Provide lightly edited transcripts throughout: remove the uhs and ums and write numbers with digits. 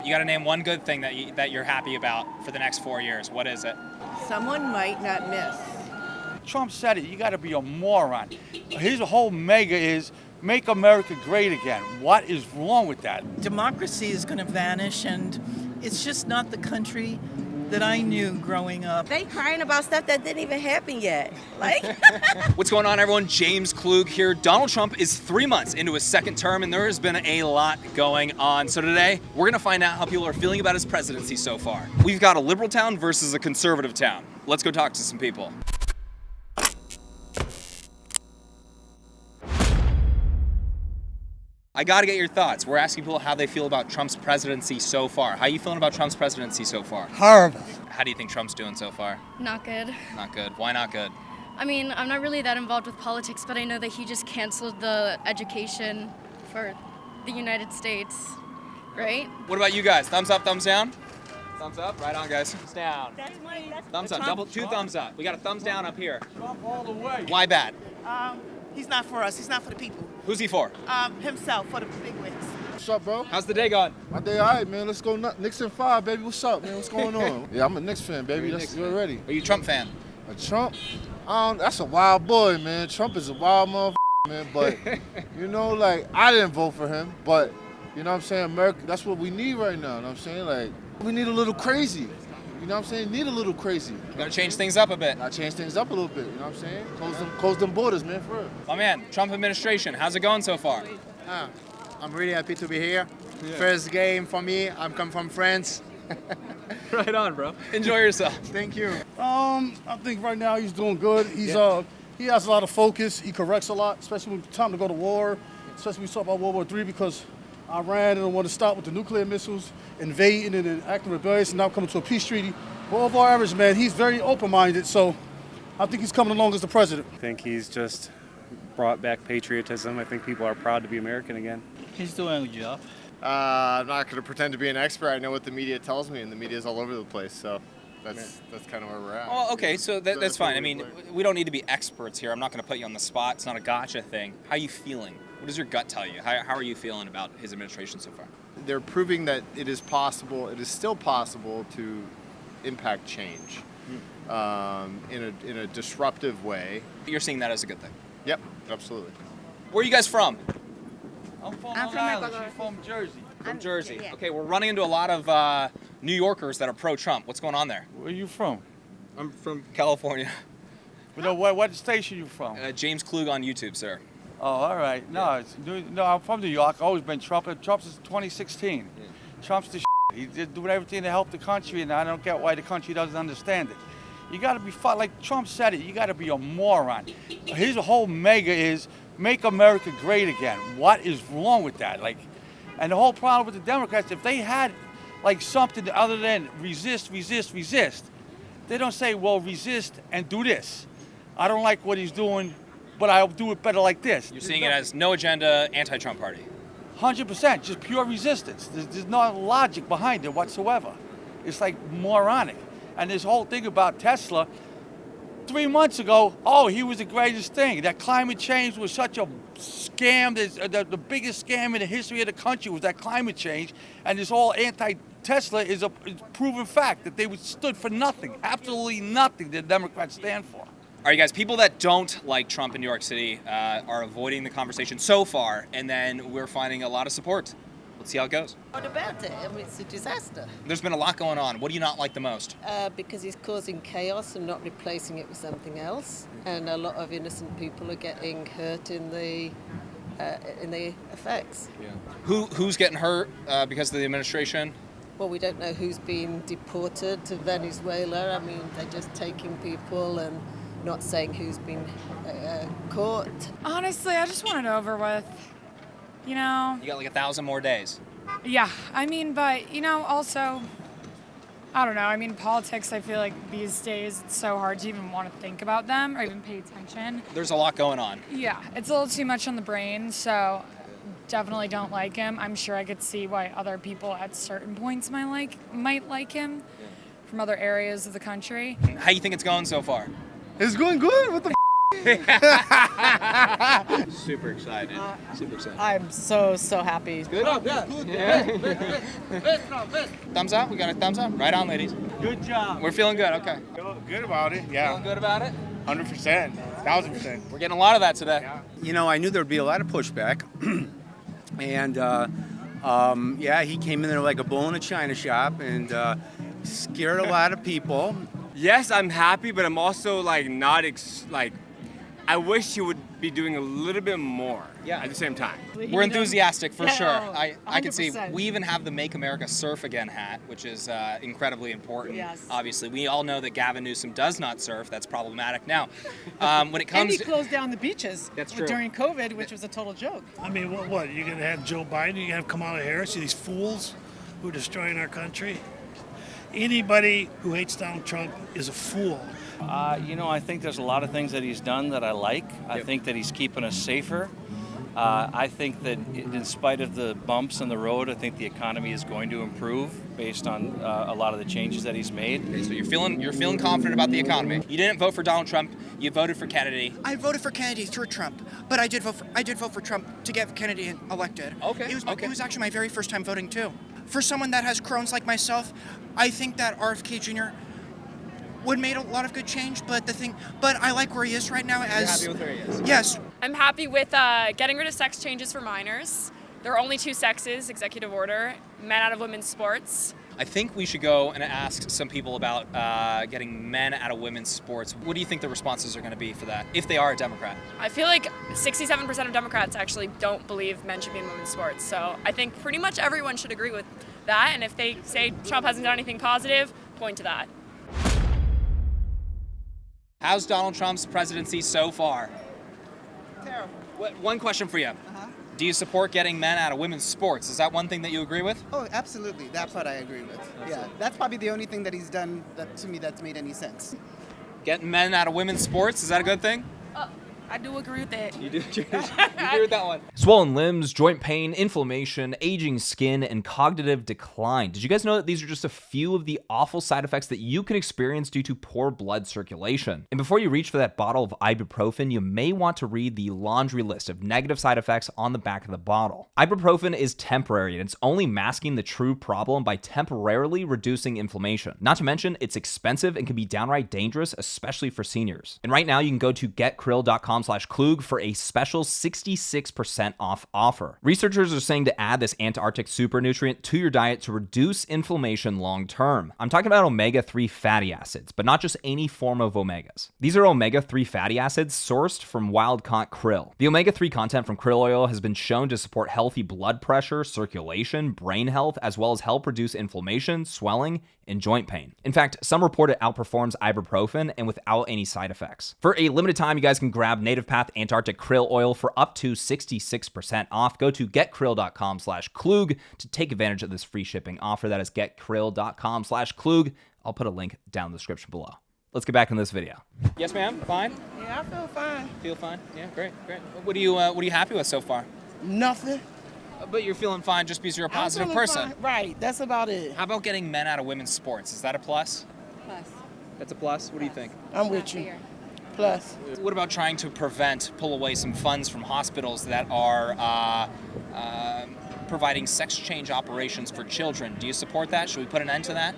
You got to name one good thing that you're happy about for the next 4 years. What is it? Someone might not miss. Trump said it. You got to be a moron. His whole mega is make America great again. What is wrong with that? Democracy is going to vanish, and it's just not the country that I knew growing up. They crying about stuff that didn't even happen yet. Like, What's going on, everyone? James Klug here. Donald Trump is 3 months into his second term, and there has been a lot going on. So today, we're going to find out how people are feeling about his presidency so far. We've got a liberal town versus a conservative town. Let's go talk to some people. I got to get your thoughts. We're asking people how they feel about Trump's presidency so far. How are you feeling about Trump's presidency so far? Horrible. How do you think Trump's doing so far? Not good. Not good. Why not good? I mean, I'm not really that involved with politics, but I know that he just canceled the education for the United States, right? What about you guys? Thumbs up, thumbs down? Thumbs up? Right on, guys. Thumbs down. Thumbs up. Two thumbs up. We got a thumbs down up here. Trump all the way. Why bad? He's not for us. He's not for the people. Who's he for? Himself, for the big wigs. What's up, bro? How's the day going? My day all right, man. Let's go Knicks in 5, baby. What's up, man? What's going on? Yeah, I'm a Knicks fan, baby. We're ready. Are you a Trump fan? A Trump? That's a wild boy, man. Trump is a wild motherfucker, man. But, you know, like, I didn't vote for him. But, you know what I'm saying? America, that's what we need right now. You know what I'm saying? Like, we need a little crazy. You know what I'm saying? Need a little crazy. Gotta change things up a bit. Gotta change things up a little bit. You know what I'm saying? Close them borders, man, for real. My man, Trump administration, how's it going so far? I'm really happy to be here. First game for me. I'm come from France. Right on, bro. Enjoy yourself. Thank you. I think right now he's doing good. He has a lot of focus. He corrects a lot, especially when it's time to go to war. Especially when we talk about World War III, because Iran didn't want to stop with the nuclear missiles, invading and then acting rebellious, and now coming to a peace treaty. But overall average, man, he's very open-minded, so I think he's coming along as the president. I think he's just brought back patriotism. I think people are proud to be American again. He's doing a good job. I'm not going to pretend to be an expert. I know what the media tells me, and the media's all over the place. So that's kind of where we're at. Oh, okay, so that's fine. I mean, we don't need to be experts here. I'm not going to put you on the spot. It's not a gotcha thing. How are you feeling? What does your gut tell you? How are you feeling about his administration so far? They're proving that it is possible. It is still possible to impact change in a disruptive way. You're seeing that as a good thing? Yep, absolutely. Where are you guys from? I'm from I'm Long from Island. Ecuador. She's from Jersey. From Jersey. yeah. Okay, we're running into a lot of New Yorkers that are pro-Trump. What's going on there? Where you from? I'm from California. You know what station you from? James Klug on YouTube, sir. Oh, all right. No, I'm from New York. I've always been Trump. Trump since 2016. Trump's the He did do everything to help the country, and I don't get why the country doesn't understand it. You got to be like Trump said it. You got to be a moron. His whole mega is make America great again. What is wrong with that? Like, and the whole problem with the Democrats, if they had like something other than resist, they don't say, well, resist and do this. I don't like what he's doing, but I'll do it better like this. You're seeing it as no agenda, anti-Trump party. 100%, just pure resistance. There's no logic behind it whatsoever. It's like moronic. And this whole thing about Tesla, 3 months ago, he was the greatest thing. That climate change was such a scam. The biggest scam in the history of the country was that climate change. And this whole anti-Tesla is a proven fact that they stood for nothing, absolutely nothing that the Democrats stand for. All right, guys, people that don't like Trump in New York City are avoiding the conversation so far, and then we're finding a lot of support. Let's see how it goes. What about it? I mean, it's a disaster. There's been a lot going on. What do you not like the most? Because he's causing chaos and not replacing it with something else. And a lot of innocent people are getting hurt in the effects. Yeah. Who's getting hurt because of the administration? Well, we don't know who's been deported to Venezuela. I mean, they're just taking people and not saying who's been caught. Honestly, I just want it over with. You know? You got like 1,000 more days. Yeah, I mean, but, also, I don't know. I mean, politics, I feel like these days it's so hard to even want to think about them or even pay attention. There's a lot going on. Yeah, it's a little too much on the brain, so definitely don't like him. I'm sure I could see why other people at certain points might like him from other areas of the country. How you think it's going so far? It's going good. What the Super excited. Super excited. I'm so happy. Good. Thumbs up. We got a thumbs up. Right on, ladies. Good job. We're feeling good. Okay. Good about it, yeah. Feeling good about it? 100%, 1,000%. We're getting a lot of that today. You know, I knew there would be a lot of pushback. And, yeah, he came in there like a bull in a china shop and scared a lot of people. Yes, I'm happy, but I'm also like not I wish he would be doing a little bit more at the same time. We're enthusiastic for sure. oh, I can see 100%. we even have the Make America Surf Again hat, which is incredibly important. Yes. Obviously, we all know that Gavin Newsom does not surf. That's problematic. Now, when it And comes he to closed down the beaches That's true. during COVID, which was a total joke. I mean, what? You're going to have Joe Biden, you're going to have Kamala Harris, these fools who are destroying our country? Anybody who hates Donald Trump is a fool. You know, I think there's a lot of things that he's done that I like. I think that he's keeping us safer. I think that in spite of the bumps in the road, I think the economy is going to improve based on a lot of the changes that he's made. Okay, so you're feeling confident about the economy. You didn't vote for Donald Trump. You voted for Kennedy. I voted for Kennedy through Trump, but I did vote for Trump to get Kennedy elected. Okay. It was actually my very first time voting too. For someone that has Crohn's like myself, I think that RFK Jr. would made a lot of good change, but I like where he is right now. As You're happy with where he is? Yes. I'm happy with getting rid of sex changes for minors. There are only two sexes, executive order, men out of women's sports. I think we should go and ask some people about getting men out of women's sports. What do you think the responses are going to be for that, if they are a Democrat? I feel like 67% of Democrats actually don't believe men should be in women's sports. So I think pretty much everyone should agree with that. And if they say Trump hasn't done anything positive, point to that. How's Donald Trump's presidency so far? Terrible. One question for you. Do you support getting men out of women's sports? Is that one thing that you agree with? Oh, absolutely. That part I agree with. Yeah, that's probably the only thing that he's done that to me that's made any sense. Getting men out of women's sports, is that a good thing? I do agree with it. You do agree with that one. Swollen limbs, joint pain, inflammation, aging skin, and cognitive decline. Did you guys know that these are just a few of the awful side effects that you can experience due to poor blood circulation? And before you reach for that bottle of ibuprofen, you may want to read the laundry list of negative side effects on the back of the bottle. Ibuprofen is temporary, and it's only masking the true problem by temporarily reducing inflammation. Not to mention, it's expensive and can be downright dangerous, especially for seniors. And right now, you can go to getkrill.com/Klug for a special 66% off offer. Researchers are saying to add this Antarctic super nutrient to your diet to reduce inflammation long term. I'm talking about omega-3 fatty acids, but not just any form of omegas. These are omega-3 fatty acids sourced from wild-caught krill. The omega-3 content from krill oil has been shown to support healthy blood pressure, circulation, brain health, as well as help reduce inflammation, swelling, and joint pain. In fact, some report it outperforms ibuprofen and without any side effects. For a limited time, you guys can grab Native Path Antarctic Krill Oil for up to 66% off. Go to getkrill.com/Klug to take advantage of this free shipping offer. That is getkrill.com/Klug. I'll put a link down in the description below. Let's get back in this video. Yes, ma'am. Fine. Yeah, I feel fine. Feel fine. Yeah, great. What are you happy with so far? Nothing. But you're feeling fine just because you're a positive person. Fine. Right, that's about it. How about getting men out of women's sports? Is that a plus? Plus. That's a plus? What do you think? I'm with you. Plus. What about trying to pull away some funds from hospitals that are providing sex change operations for children? Do you support that? Should we put an end to that?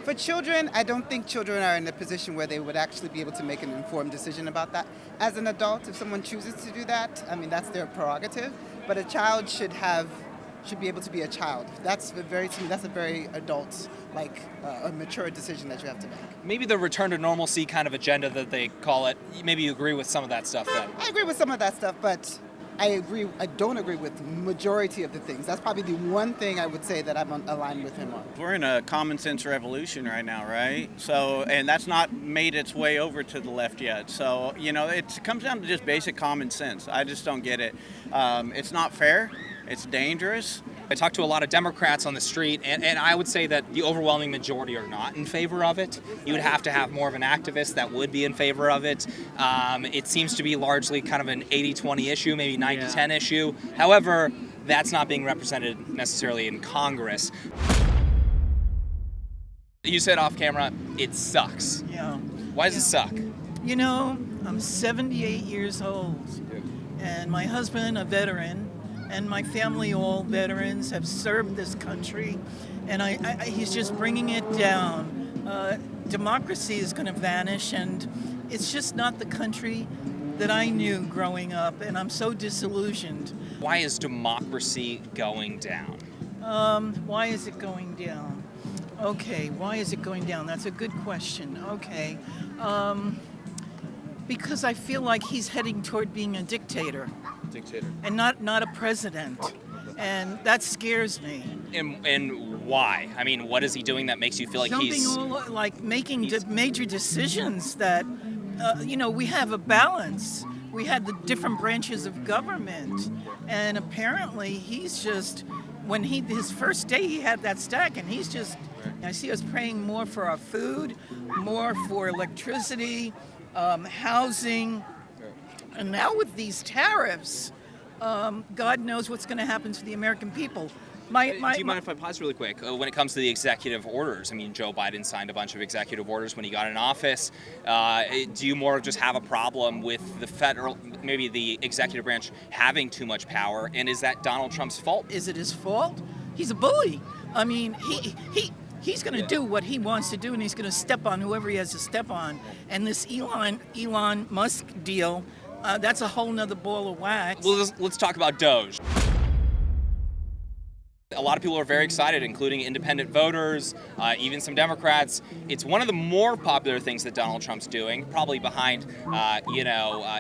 For children, I don't think children are in a position where they would actually be able to make an informed decision about that. As an adult, if someone chooses to do that, I mean, that's their prerogative. But a child should be able to be a child. That's a very adult, a mature decision that you have to make. Maybe the return to normalcy kind of agenda that they call it, maybe you agree with some of that stuff then. I agree with some of that stuff, but I don't agree with majority of the things. That's probably the one thing I would say that I'm aligned with him on. We're in a common sense revolution right now, right? So, and that's not made its way over to the left yet. So, it comes down to just basic common sense. I just don't get it. It's not fair. It's dangerous. I talked to a lot of Democrats on the street, and I would say that the overwhelming majority are not in favor of it. You would have to have more of an activist that would be in favor of it. It seems to be largely kind of an 80-20 issue, maybe 90-10 issue. However, that's not being represented necessarily in Congress. You said off camera, it sucks. Yeah. Why does it suck? I'm 78 years old, and my husband a veteran, and my family all veterans have served this country, and he's just bringing it down. Democracy is going to vanish, and it's just not the country that I knew growing up, and I'm so disillusioned. Why is democracy going down? Why is it going down? Okay, why is it going down? That's a good question. Okay. Because I feel like he's heading toward being a dictator. Dictator. And not a president. And that scares me. And why? I mean, what is he doing that makes you feel like making major decisions that, we have a balance. We had the different branches of government. And apparently he's just, his first day he had that stack, and he's just, I see us praying more for our food, more for electricity, housing, and now with these tariffs, God knows what's going to happen to the American people. Do you mind if I pause really quick? When it comes to the executive orders, I mean, Joe Biden signed a bunch of executive orders when he got in office. Do you more just have a problem with the federal, maybe the executive branch having too much power, and is that Donald Trump's fault? Is it his fault? He's a bully. I mean, he's going to do what he wants to do, and he's going to step on whoever he has to step on. And this Elon Musk deal, that's a whole nother ball of wax. Well, let's talk about D.O.G.E. A lot of people are very excited, including independent voters, even some Democrats. It's one of the more popular things that Donald Trump's doing, probably behind,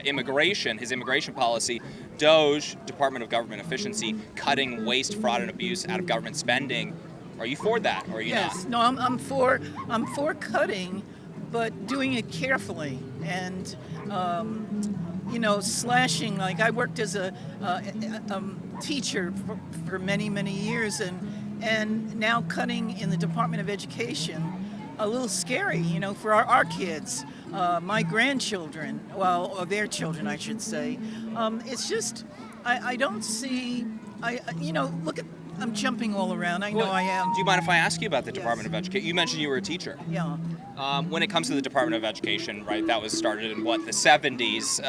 immigration, his immigration policy. D.O.G.E, Department of Government Efficiency, cutting waste, fraud, and abuse out of government spending. Are you for that, or are you not? No, I'm for cutting, but doing it carefully and slashing. Like I worked as a teacher for many, many years, and now cutting in the Department of Education, a little scary, for our kids, my grandchildren, or their children, I should say. It's just, I don't see, look at, I'm jumping all around. I know I am. Do you mind if I ask you about the Department of Education? You mentioned you were a teacher. Yeah. When it comes to the Department of Education, right, that was started in, the 70s,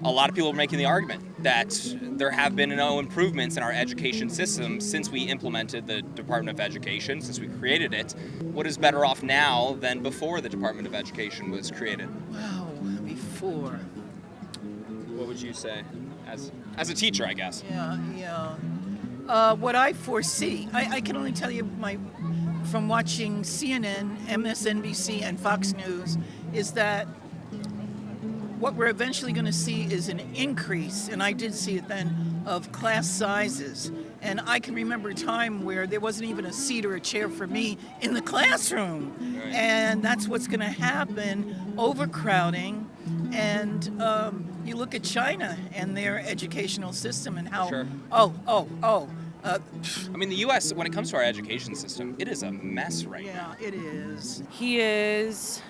a lot of people are making the argument that there have been no improvements in our education system since we implemented the Department of Education, since we created it. What is better off now than before the Department of Education was created? Wow, before. What would you say? As a teacher, I guess. Yeah. What I foresee, I can only tell you from watching CNN, MSNBC, and Fox News, is that what we're eventually going to see is an increase, and I did see it then, of class sizes. And I can remember a time where there wasn't even a seat or a chair for me in the classroom. Right. And that's what's going to happen, overcrowding. And you look at China and their educational system and how, Sure. I mean, the U.S., when it comes to our education system, it is a mess right now. Yeah, it is. He is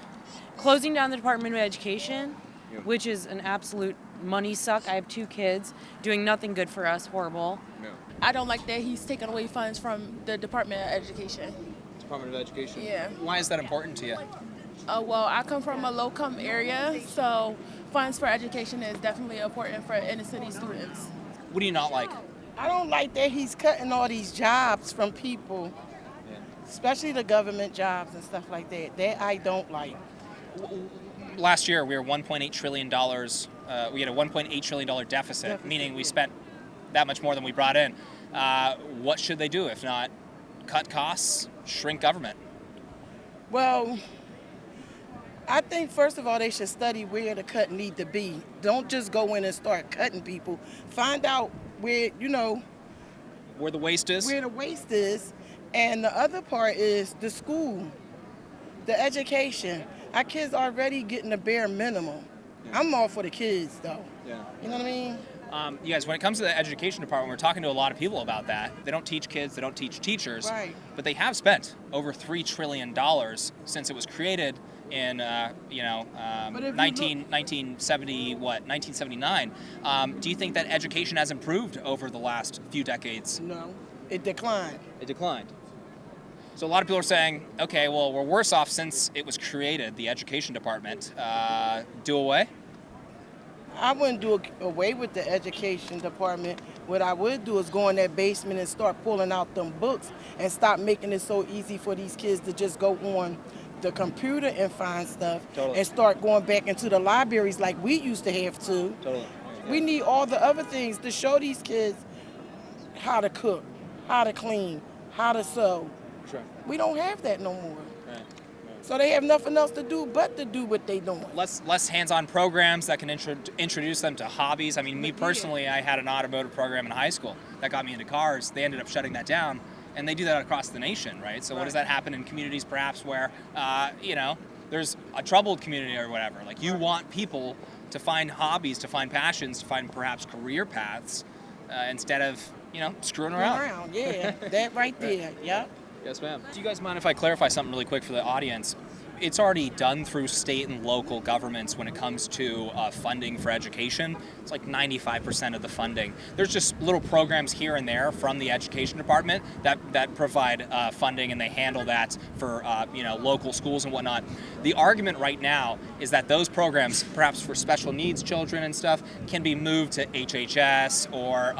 closing down the Department of Education, which is an absolute money suck. I have 2 kids, doing nothing good for us, horrible. I don't like that he's taking away funds from the Department of Education. Department of Education? Yeah. Why is that important to you? Well, I come from a low-income area, so funds for education is definitely important for inner-city students. What do you not like? I don't like that he's cutting all these jobs from people, especially the government jobs and stuff like that. That I don't like. Last year, we were $1.8 trillion. We had a $1.8 trillion deficit, meaning we spent that much more than we brought in. What should they do if not cut costs, shrink government? Well, I think first of all they should study where the cut need to be. Don't just go in and start cutting people. Find out where where the waste is. Where the waste is, and the other part is the school, the education. Our kids already getting the bare minimum. Yeah. I'm all for the kids though. Yeah. You know what I mean? You guys, when it comes to the education department, we're talking to a lot of people about that. They don't teach kids, they don't teach teachers, right. But they have spent over $3 trillion since it was created in 1979. Do you think that education has improved over the last few decades? No, it declined. It declined. So a lot of people are saying, okay, well, we're worse off since it was created, the education department. Do away? I wouldn't do away with the education department. What I would do is go in that basement and start pulling out them books and stop making it so easy for these kids to just go on the computer and find stuff. Totally. And start going back into the libraries like we used to have to. Totally. We need all the other things to show these kids how to cook, how to clean, how to sew. Sure. We don't have that no more. Right. So they have nothing else to do but to do what they doing. Less hands-on programs that can introduce them to hobbies. I mean, me personally, I had an automotive program in high school that got me into cars. They ended up shutting that down, and they do that across the nation, right? So what does that happen in communities perhaps where, there's a troubled community or whatever? Like you want people to find hobbies, to find passions, to find perhaps career paths instead of, screwing around. Yeah, that right there, yep. Yes, ma'am. Do you guys mind if I clarify something really quick for the audience? It's already done through state and local governments when it comes to funding for education. It's like 95% of the funding. There's just little programs here and there from the education department that provide funding, and they handle that for local schools and whatnot. The argument right now is that those programs, perhaps for special needs children and stuff, can be moved to HHS or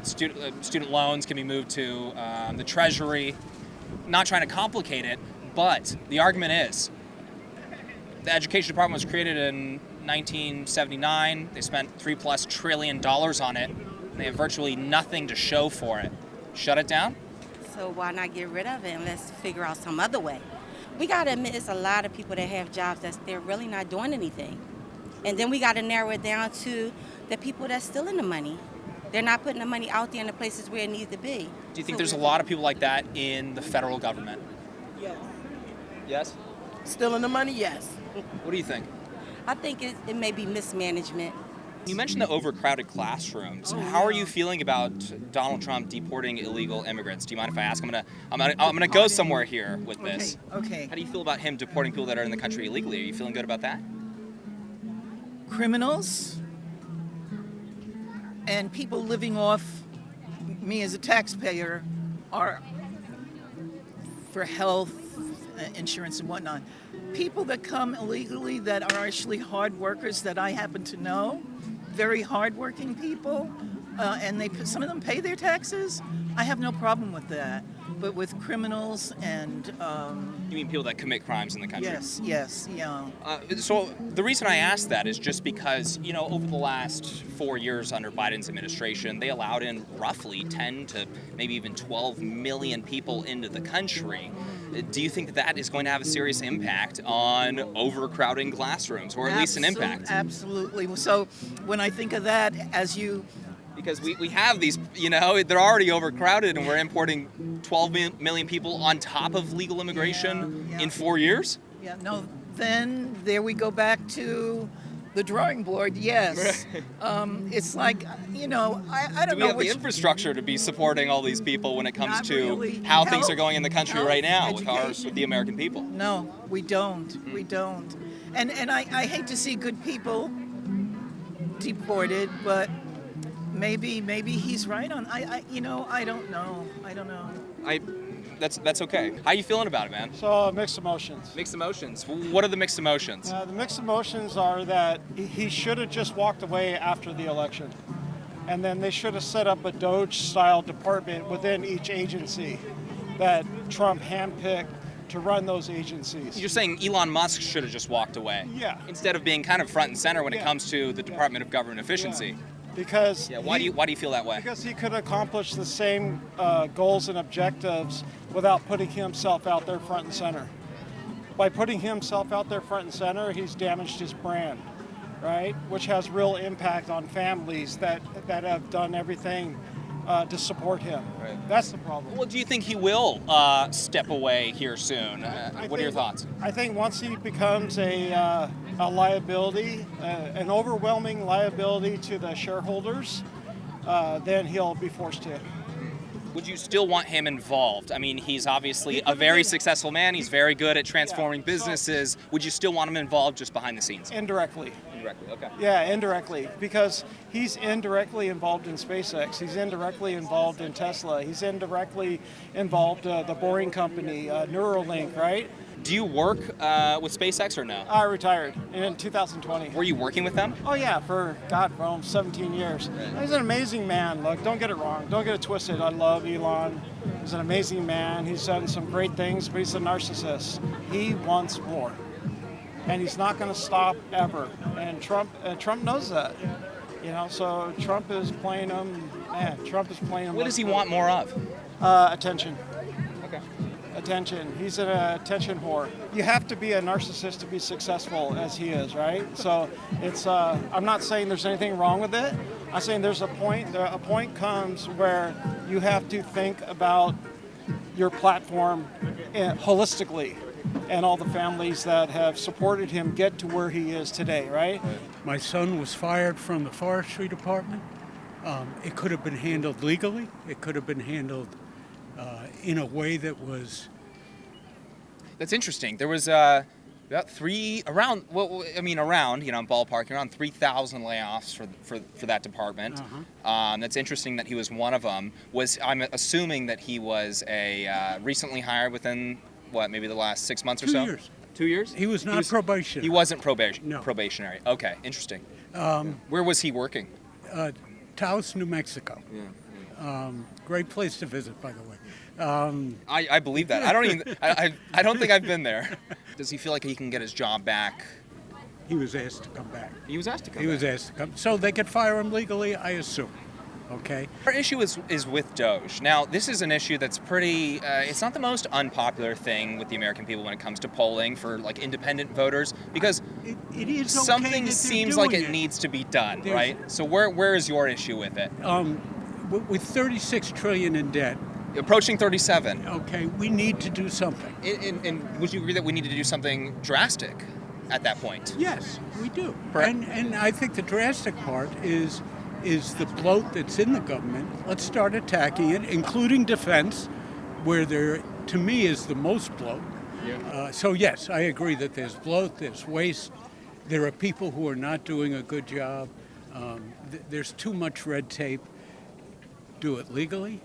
student loans can be moved to the Treasury. Not trying to complicate it, but the argument is the education department was created in 1979. They spent $3+ trillion on it. And they have virtually nothing to show for it. Shut it down? So why not get rid of it and let's figure out some other way? We got to admit it's a lot of people that have jobs that they're really not doing anything. And then we got to narrow it down to the people that's stealing the money. They're not putting the money out there in the places where it needs to be. Do you think there's a lot of people like that in the federal government? Yes. Yes? Stealing the money, yes. What do you think? I think it may be mismanagement. You mentioned the overcrowded classrooms. How are you feeling about Donald Trump deporting illegal immigrants? Do you mind if I ask? I'm gonna go somewhere here with this. Okay. How do you feel about him deporting people that are in the country illegally? Are you feeling good about that? Criminals and people living off me as a taxpayer are for health insurance and whatnot. People that come illegally that are actually hard workers that I happen to know, very hardworking people, and some of them pay their taxes. I have no problem with that. But with criminals and you mean people that commit crimes in the country? Yes, yeah. So the reason I asked that is just because, over the last 4 years under Biden's administration, they allowed in roughly 10 to maybe even 12 million people into the country. Do you think that is going to have a serious impact on overcrowding classrooms, or at least an impact? Absolutely. So when I think of that, because we have these, they're already overcrowded, and we're importing 12 million people on top of legal immigration in 4 years? Yeah, no, then there we go back to the drawing board, yes. It's like, I don't know. Do we have the infrastructure to be supporting all these people when it comes to how things are going in the country right now with the American people? No, we don't. We don't. And I hate to see good people deported, but maybe he's right on. I don't know. That's okay. How you feeling about it, man? So mixed emotions. Mixed emotions. What are the mixed emotions? The mixed emotions are that he should have just walked away after the election, and then they should have set up a DOGE-style department within each agency that Trump handpicked to run those agencies. You're saying Elon Musk should have just walked away? Yeah. Instead of being kind of front and center when it comes to the Department of Government Efficiency. Yeah. Because why do you feel that way? Because he could accomplish the same goals and objectives without putting himself out there front and center. By putting himself out there front and center, he's damaged his brand, right? Which has real impact on families that have done everything to support him. Right. That's the problem. Well, do you think he will step away here soon? What are your thoughts? I think once he becomes a liability, an overwhelming liability to the shareholders, then he'll be forced to. Would you still want him involved? I mean, he's obviously a very successful man. He's very good at transforming businesses. Would you still want him involved just behind the scenes? Indirectly. Indirectly, okay. Yeah, indirectly, because he's indirectly involved in SpaceX. He's indirectly involved in Tesla. He's indirectly involved the Boring Company, Neuralink, right? Do you work with SpaceX or no? I retired in 2020. Were you working with them? Oh yeah, for almost 17 years. He's an amazing man. Look, don't get it wrong. Don't get it twisted. I love Elon. He's an amazing man. He's done some great things, but he's a narcissist. He wants more, and he's not going to stop ever. And Trump knows that. You know, so Trump is playing him. Man, Trump is playing him. What does he want more of? Attention. Okay. Attention. He's an attention whore. You have to be a narcissist to be successful as he is, right? So it's, I'm not saying there's anything wrong with it. I'm saying there's a point comes where you have to think about your platform holistically and all the families that have supported him get to where he is today, right? My son was fired from the forestry department. It could have been handled legally. It could have been handled in a way that was... That's interesting. There was about around, I'm ballparking, around 3,000 layoffs for that department. That's interesting that he was one of them. I'm assuming that he was recently hired within, maybe the last 6 months or so? 2 years. 2 years? He was not probationary. He wasn't probationary. Okay, interesting. Where was he working? Taos, New Mexico. Yeah. Great place to visit, by the way. I believe that. I don't think I've been there. Does he feel like he can get his job back? He was asked to come back. He was asked to come back. He was asked to come. So they could fire him legally, I assume. Okay. Our issue is with D.O.G.E. Now, this is an issue that's pretty, it's not the most unpopular thing with the American people when it comes to polling for independent voters, because it is okay something that seems they're like doing it it. needs to be done, right? So where is your issue with it? With $36 trillion in debt. Approaching 37. Okay, we need to do something. And would you agree that we need to do something drastic at that point? Yes, we do. And I think the drastic part is the bloat that's in the government. Let's start attacking it, including defense, where there, to me, is the most bloat. Yeah. So yes, I agree that there's bloat, there's waste, there are people who are not doing a good job. There's too much red tape. Do it legally,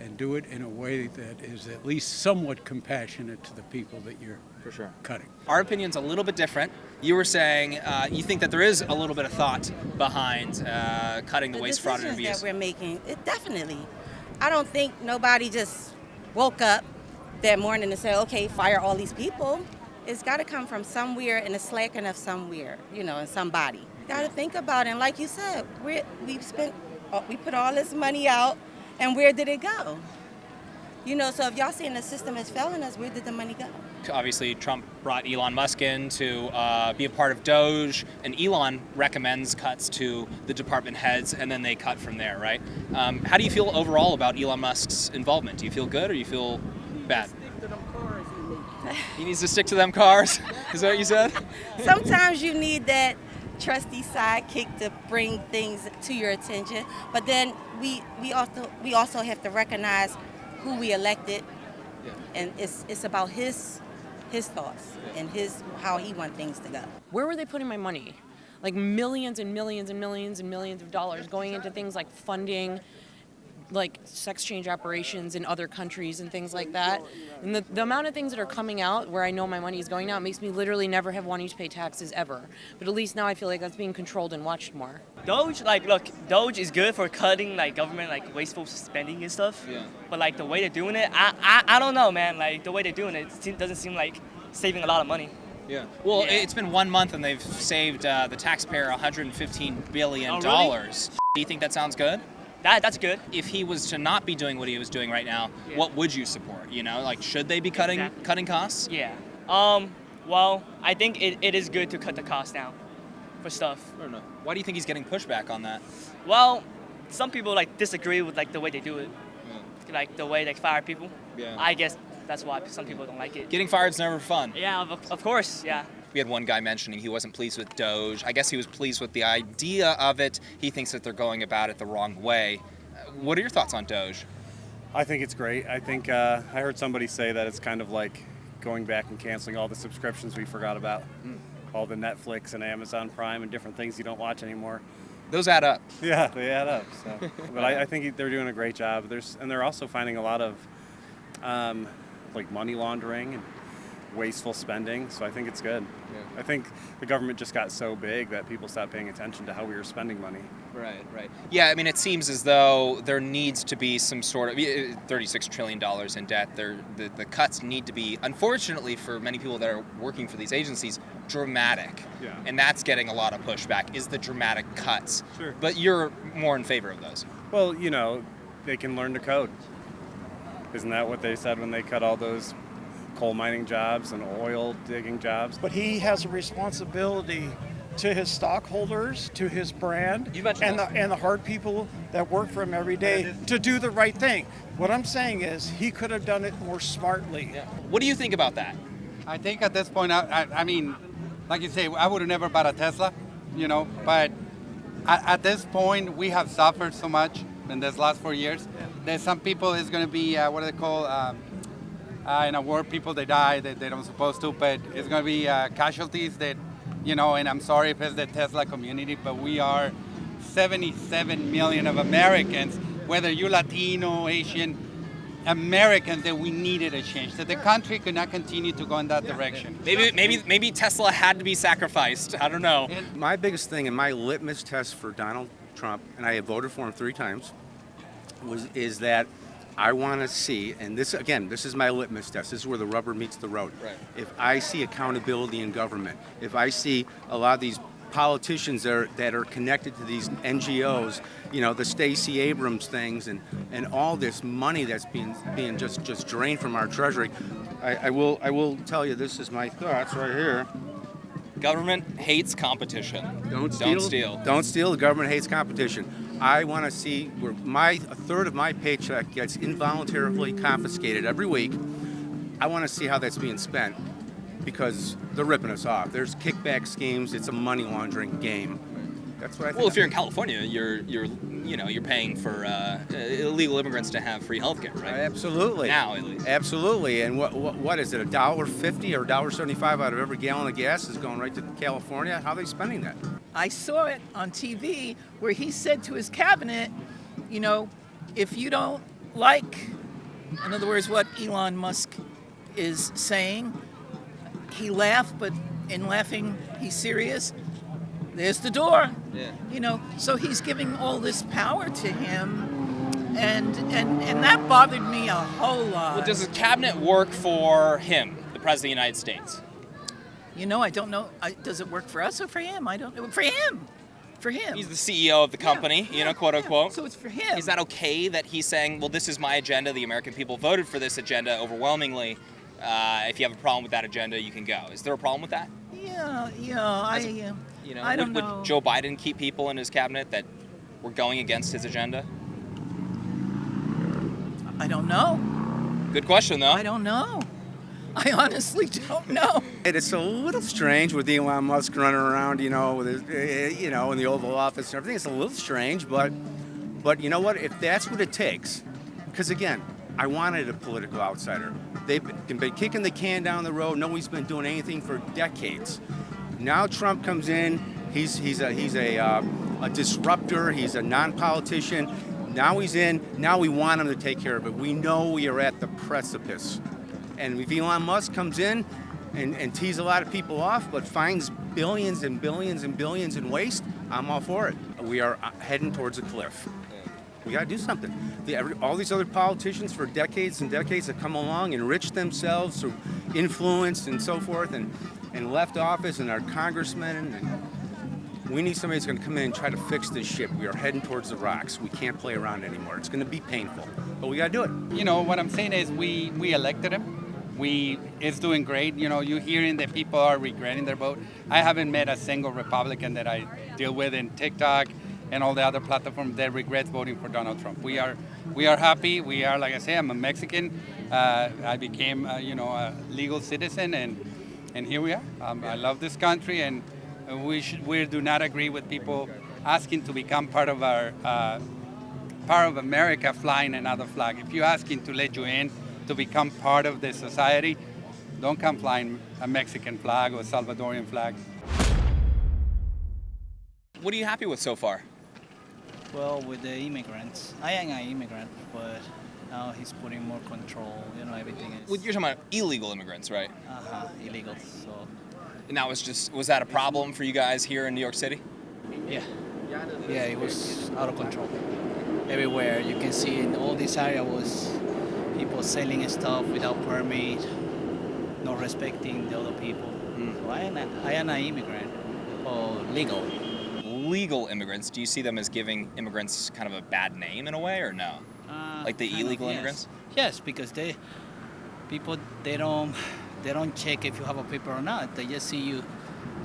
and do it in a way that is at least somewhat compassionate to the people that you're cutting. Our opinion's a little bit different. You were saying you think that there is a little bit of thought behind cutting the waste, fraud, and abuse. The decisions that we're making, definitely. I don't think nobody just woke up that morning and said, okay, fire all these people. It's got to come from somewhere, and it's slacking of somewhere, in somebody. Got to think about it. And like you said, we put all this money out, and where did it go? So if y'all saying the system is failing us, where did the money go? Obviously, Trump brought Elon Musk in to be a part of D.O.G.E, and Elon recommends cuts to the department heads, and then they cut from there, right? How do you feel overall about Elon Musk's involvement? Do you feel good or you feel bad? He needs to stick to them cars? Is that what you said? Sometimes you need that trusty sidekick to bring things to your attention, but then we also have to recognize who we elected, and it's about his thoughts and how he wants things to go. Where were they putting my money? Like millions and millions and millions and millions of dollars going into things like funding, like sex change operations in other countries and things like that. And the amount of things that are coming out where I know my money is going out makes me literally never have wanting to pay taxes ever. But at least now I feel like that's being controlled and watched more. D.O.G.E is good for cutting government wasteful spending and stuff. Yeah. But the way they're doing it, I don't know, man. The way they're doing it doesn't seem like saving a lot of money. Yeah. Well, it's been 1 month and they've saved the taxpayer $115 billion. Oh, really? Do you think that sounds good? That's good. If he was to not be doing what he was doing right now, what would you support? Should they be cutting costs? Yeah. Well, I think it is good to cut the cost down for stuff. I don't know. Why do you think he's getting pushback on that? Well, some people disagree with the way they do it. Yeah. The way they fire people. Yeah. I guess that's why some people don't like it. Getting fired's never fun. Yeah, of course, yeah. We had one guy mentioning he wasn't pleased with D.O.G.E. I guess he was pleased with the idea of it. He thinks that they're going about it the wrong way. What are your thoughts on D.O.G.E? I think it's great. I think I heard somebody say that it's kind of like going back and canceling all the subscriptions we forgot about. all the Netflix and Amazon Prime and different things you don't watch anymore. Those add up. Yeah, they add up. So, but I think they're doing a great job. And they're also finding a lot of like money laundering and wasteful spending. So I think it's good. Yeah. I think the government just got so big that people stopped paying attention to how we were spending money. Right. Yeah, I mean, it seems as though there needs to be some sort of $36 trillion in debt. The cuts need to be, unfortunately for many people that are working for these agencies, dramatic. Yeah. And that's getting a lot of pushback, is the dramatic cuts. Sure. But you're more in favor of those. Well, they can learn to code. Isn't that what they said when they cut all those coal mining jobs and oil digging jobs? But he has a responsibility to his stockholders, to his brand, and the hard people that work for him every day to do the right thing. What I'm saying is he could have done it more smartly. Yeah. What do you think about that? I think at this point, I mean, like you say, I would have never bought a Tesla, but at this point, we have suffered so much in this last 4 years. There's some people, it's going to be, what do they call, in a war, people they die that they don't supposed to, but it's going to be casualties that, and I'm sorry if it's the Tesla community, but we are 77 million of Americans, whether you're Latino, Asian, Americans, that we needed a change, that the country could not continue to go in that direction. Maybe Tesla had to be sacrificed. I don't know. My biggest thing and my litmus test for Donald Trump, and I have voted for him 3 times, is that I want to see, and this is my litmus test. This is where the rubber meets the road. Right. If I see accountability in government, if I see a lot of these politicians that are connected to these NGOs, the Stacey Abrams things, and all this money that's being just drained from our treasury, I will tell you, this is my thoughts right here. Government hates competition. Don't steal. Don't steal. The government hates competition. I want to see where a third of my paycheck gets involuntarily confiscated every week. I want to see how that's being spent, because they're ripping us off. There's kickback schemes. It's a money laundering game. That's what I think. Well, if you're in California, you're paying for illegal immigrants to have free healthcare, right? Absolutely. Now, at least. Absolutely. And what is it? $1.50 or $1.75 out of every gallon of gas is going right to California. How are they spending that? I saw it on TV where he said to his cabinet, if you don't like, in other words, what Elon Musk is saying, he laughed, but in laughing, he's serious. There's the door. Yeah. So he's giving all this power to him, and that bothered me a whole lot. Well, does his cabinet work for him, the President of the United States? I don't know. Does it work for us or for him? I don't know. For him. For him. He's the CEO of the company, quote unquote. So it's for him. Is that okay that he's saying, well, this is my agenda, the American people voted for this agenda overwhelmingly, if you have a problem with that agenda, you can go. Is there a problem with that? I don't know. Would Joe Biden keep people in his cabinet that were going against his agenda? I don't know. Good question, though. I don't know. I honestly don't know. It's a little strange with Elon Musk running around, with his, in the Oval Office and everything. It's a little strange, but you know what? If that's what it takes, because again, I wanted a political outsider. They've been kicking the can down the road. Nobody's been doing anything for decades. Now Trump comes in. He's a disruptor. He's a non-politician. Now he's in. Now we want him to take care of it. We know we are at the precipice. And if Elon Musk comes in and tees a lot of people off, but finds billions and billions and billions in waste, I'm all for it. We are heading towards a cliff. We got to do something. All these other politicians for decades and decades have come along, enriched themselves through influence and so forth, and left office, and our congressmen. And we need somebody that's going to come in and try to fix this ship. We are heading towards the rocks. We can't play around anymore. It's going to be painful, but we got to do it. What I'm saying is we elected him. It's doing great. You're hearing that people are regretting their vote. I haven't met a single Republican that I deal with in TikTok and all the other platforms that regrets voting for Donald Trump. We are happy. We are, like I say, I'm a Mexican. I became, a legal citizen, and here we are. I love this country, and we do not agree with people asking to become part of America flying another flag. If you're asking to let you in, to become part of the society, don't come flying a Mexican flag or a Salvadorian flag. What are you happy with so far? Well, with the immigrants, I am an immigrant, but now he's putting more control. Everything is. Well, you're talking about illegal immigrants, right? Illegal. So. And that was that a problem for you guys here in New York City? Yeah. Yeah, it was out of control. Everywhere you can see in all this area was people selling stuff without permit, not respecting the other people. So I am an immigrant, or legal. Legal immigrants, do you see them as giving immigrants kind of a bad name in a way, or no? Like the illegal immigrants? Yes, because they don't check if you have a paper or not. They just see you,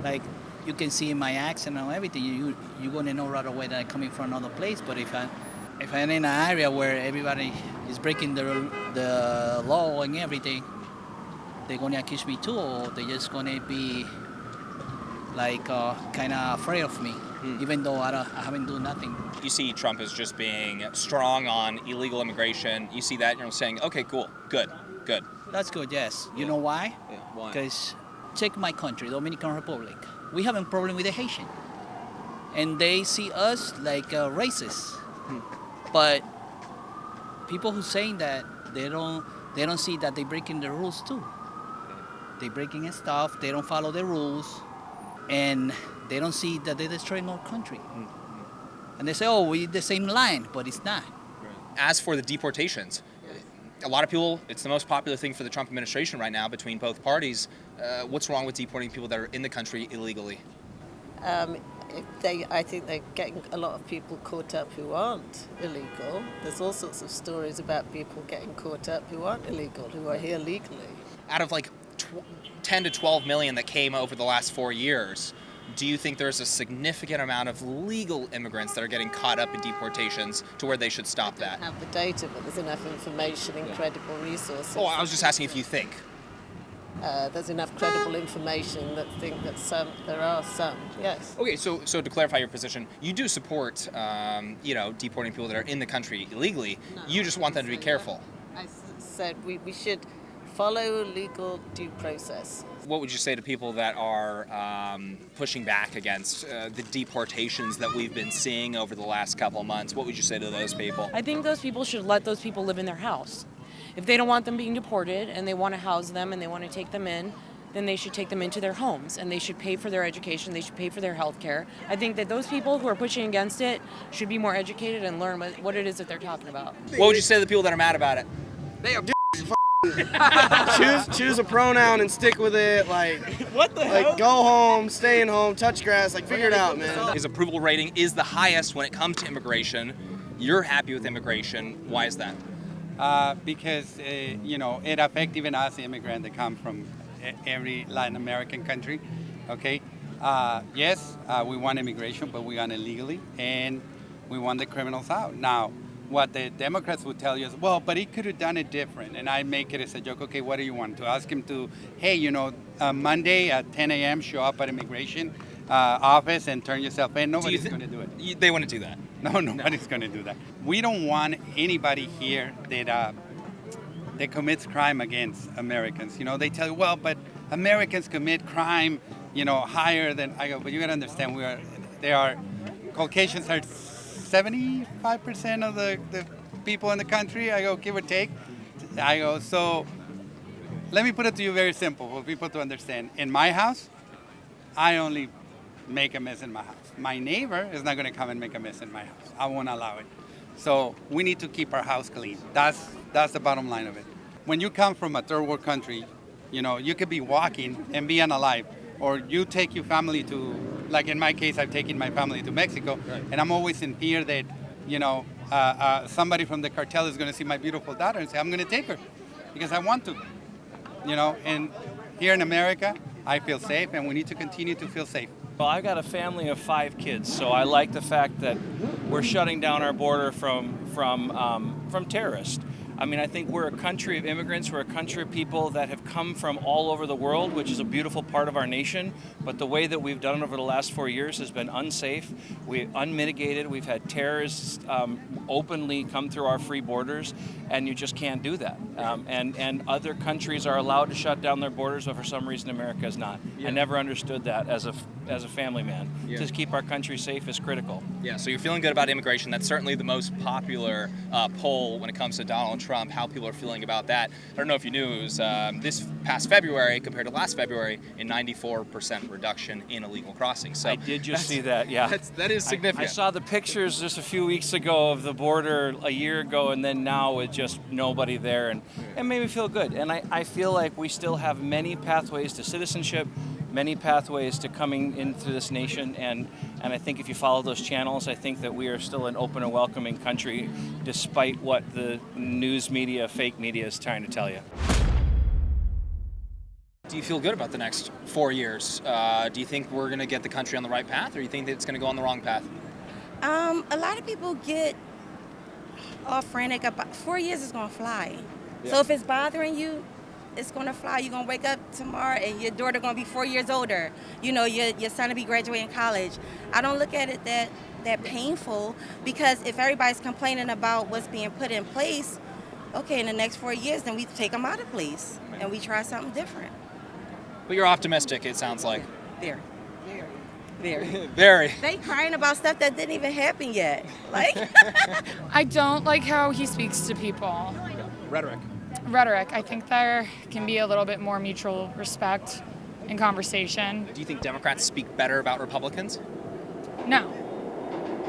like you can see in my accent and everything. You're gonna know right away that I'm coming from another place. But if I'm in an area where everybody is breaking the law and everything, they're gonna accuse me too, or they're just gonna be like kind of afraid of me, even though I haven't done nothing. You see Trump as just being strong on illegal immigration. You see that and you're saying, okay, cool, good. That's good, yes. You know why? Yeah, why? Because check my country, Dominican Republic. We have a problem with the Haitian. And they see us like racist. But people who saying that, they don't see that they breaking the rules too. They breaking stuff, they don't follow the rules, and they don't see that they're destroying our country. And they say, oh, we're the same line, but it's not. As for the deportations, a lot of people, it's the most popular thing for the Trump administration right now between both parties. What's wrong with deporting people that are in the country illegally? I think they're getting a lot of people caught up who aren't illegal. There's all sorts of stories about people getting caught up who aren't illegal, who are here legally. Out of like 10 to 12 million that came over the last 4 years, do you think there's a significant amount of legal immigrants that are getting caught up in deportations to where they should stop that? I don't have the data, but there's enough information and credible resources. Oh, I was just asking if you think. There's enough credible information that think that there are some, yes. Okay, so to clarify your position, you do support, deporting people that are in the country illegally. No, you just want them to be careful. I said we should follow legal due process. What would you say to people that are pushing back against the deportations that we've been seeing over the last couple of months? What would you say to those people? I think those people should let those people live in their house. If they don't want them being deported and they want to house them and they want to take them in, then they should take them into their homes and they should pay for their education, they should pay for their health care. I think that those people who are pushing against it should be more educated and learn what it is that they're talking about. What would you say to the people that are mad about it? They are choose a pronoun and stick with it. Like what the hell? Like go home, stay in home, touch grass. Like figure it out, man. His approval rating is the highest when it comes to immigration. You're happy with immigration. Why is that? Because it affects even us immigrants that come from every Latin American country. Okay, yes, we want immigration, but we want it legally, and we want the criminals out. Now, what the Democrats would tell you is, well, but he could have done it different, and I make it as a joke. Okay, what do you want to ask him to? Hey, Monday at 10 a.m. show up at immigration office and turn yourself in. Nobody's going to do it. They wouldn't do that. No, nobody's going to do that. We don't want anybody here that commits crime against Americans. They tell you, well, but Americans commit crime, higher than. I go, but you got to understand, Caucasians are 75% of the people in the country. I go, give or take. I go, so let me put it to you very simple for people to understand. In my house, I only make a mess in my house. My neighbor is not going to come and make a mess in my house. I won't allow it. So we need to keep our house clean. That's the bottom line of it. When you come from a third world country, you could be walking and be unalive, or you take your family to, like in my case, I've taken my family to Mexico, and I'm always in fear that somebody from the cartel is going to see my beautiful daughter and say, I'm going to take her because I want to. And here in America, I feel safe, and we need to continue to feel safe. Well, I've got a family of 5 kids, so I like the fact that we're shutting down our border from terrorists. I mean, I think we're a country of immigrants. We're a country of people that have come from all over the world, which is a beautiful part of our nation. But the way that we've done it over the last 4 years has been unsafe. Unmitigated. We've had terrorists openly come through our free borders, and you just can't do that. And other countries are allowed to shut down their borders, but for some reason America is not. Yeah. I never understood that as a family man. Yeah. To keep our country safe is critical. Yeah, so you're feeling good about immigration. That's certainly the most popular poll when it comes to Donald Trump, how people are feeling about that. I don't know if you knew, it was this past February compared to last February, a 94% reduction in illegal crossings. So I did just see that, yeah. That is significant. I saw the pictures just a few weeks ago of the border a year ago, and then now with just nobody there, and it made me feel good. And I feel like we still have many pathways to citizenship, many pathways to coming into this nation, and I think if you follow those channels, I think that we are still an open and welcoming country, despite what the news media, fake media is trying to tell you. Do you feel good about the next 4 years? Do you think we're going to get the country on the right path, or do you think that it's going to go on the wrong path? A lot of people get all frantic about 4 years is going to fly. Yeah. So if it's bothering you, it's going to fly. You're going to wake up tomorrow and your daughter going to be 4 years older. You know, your son will be graduating college. I don't look at it that painful, because if everybody's complaining about what's being put in place, okay, in the next 4 years, then we take them out of place and we try something different. But you're optimistic, it sounds like. Very. Very. Very. They crying about stuff that didn't even happen yet. Like, I don't like how he speaks to people. Rhetoric. I think there can be a little bit more mutual respect in conversation. Do you think Democrats speak better about Republicans? No.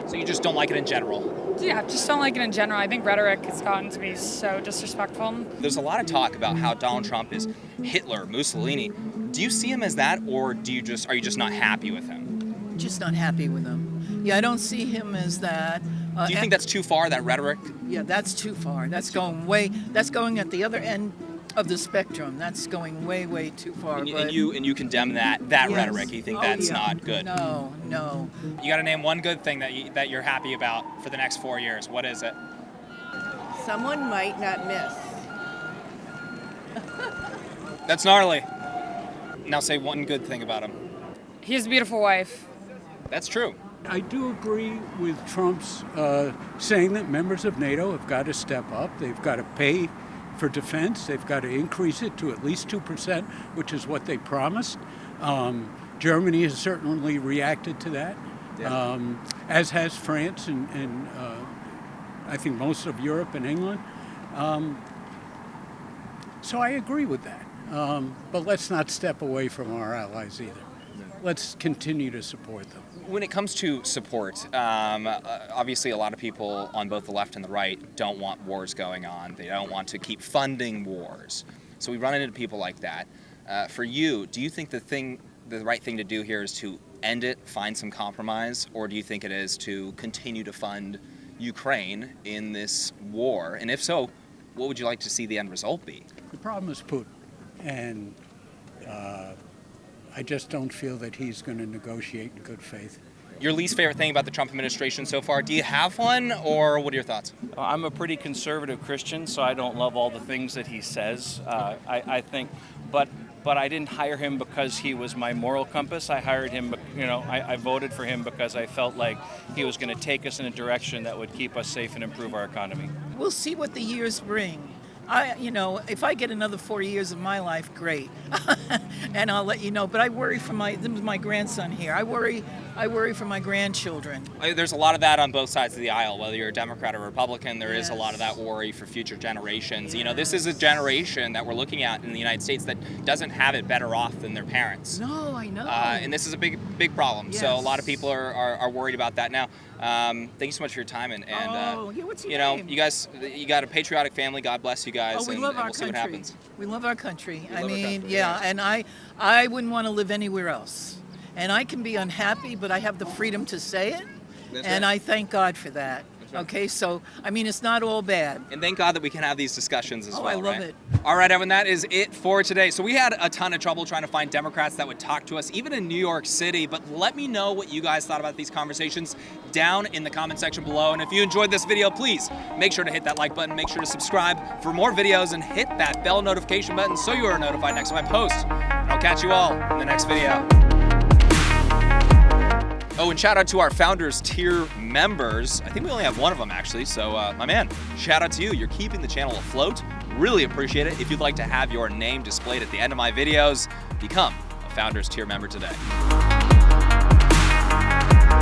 So you just don't like it in general? Yeah, just don't like it in general. I think rhetoric has gotten to be so disrespectful. There's a lot of talk about how Donald Trump is Hitler, Mussolini. Do you see him as that, or are you just not happy with him? Just not happy with him. Yeah, I don't see him as that. Do you think that's too far, that rhetoric? Yeah, that's too far. That's going at the other end of the spectrum. That's going way, way too far. And you condemn that Yes. rhetoric. You think that's not good? No. You got to name one good thing that you're happy about for the next 4 years. What is it? Someone might not miss. That's gnarly. Now say one good thing about him. He has a beautiful wife. That's true. I do agree with Trump's saying that members of NATO have got to step up. They've got to pay for defense. They've got to increase it to at least 2%, which is what they promised. Germany has certainly reacted to that, as has France and I think most of Europe and England. So I agree with that. But let's not step away from our allies either. Let's continue to support them. When it comes to support, obviously a lot of people on both the left and the right don't want wars going on. They don't want to keep funding wars. So we run into people like that. For you, do you think the right thing to do here is to end it, find some compromise, or do you think it is to continue to fund Ukraine in this war? And if so, what would you like to see the end result be? The problem is Putin, and I just don't feel that he's going to negotiate in good faith. Your least favorite thing about the Trump administration so far, do you have one, or what are your thoughts? I'm a pretty conservative Christian, so I don't love all the things that he says. I think, but I didn't hire him because he was my moral compass. I hired him, I voted for him because I felt like he was going to take us in a direction that would keep us safe and improve our economy. We'll see what the years bring. If I get another 4 years of my life, great, and I'll let you know. But I worry for my grandson here. I worry for my grandchildren. There's a lot of that on both sides of the aisle, whether you're a Democrat or Republican. There is a lot of that worry for future generations. You know, this is a generation that we're looking at in the United States that doesn't have it better off than their parents. No, I know. And this is a big problem. Yes. So a lot of people are worried about that now. Thank you so much for your time, and what's your name? you got a patriotic family. God bless you guys. We love our we'll see what country. happens. We love our country. We love our country, And I wouldn't want to live anywhere else. And I can be unhappy, but I have the freedom to say it. That's and right. I thank God for that. Right. Okay, so it's not all bad. And thank God that we can have these discussions as well. I love right? it. All right, everyone, that is it for today. So we had a ton of trouble trying to find Democrats that would talk to us, even in New York City. But let me know what you guys thought about these conversations down in the comment section below. And if you enjoyed this video, please make sure to hit that like button, make sure to subscribe for more videos, and hit that bell notification button so you are notified next time I post. And I'll catch you all in the next video. Oh, and shout out to our Founders Tier members. I think we only have one of them actually, so my man, shout out to you. You're keeping the channel afloat. Really appreciate it. If you'd like to have your name displayed at the end of my videos, become a Founders Tier member today.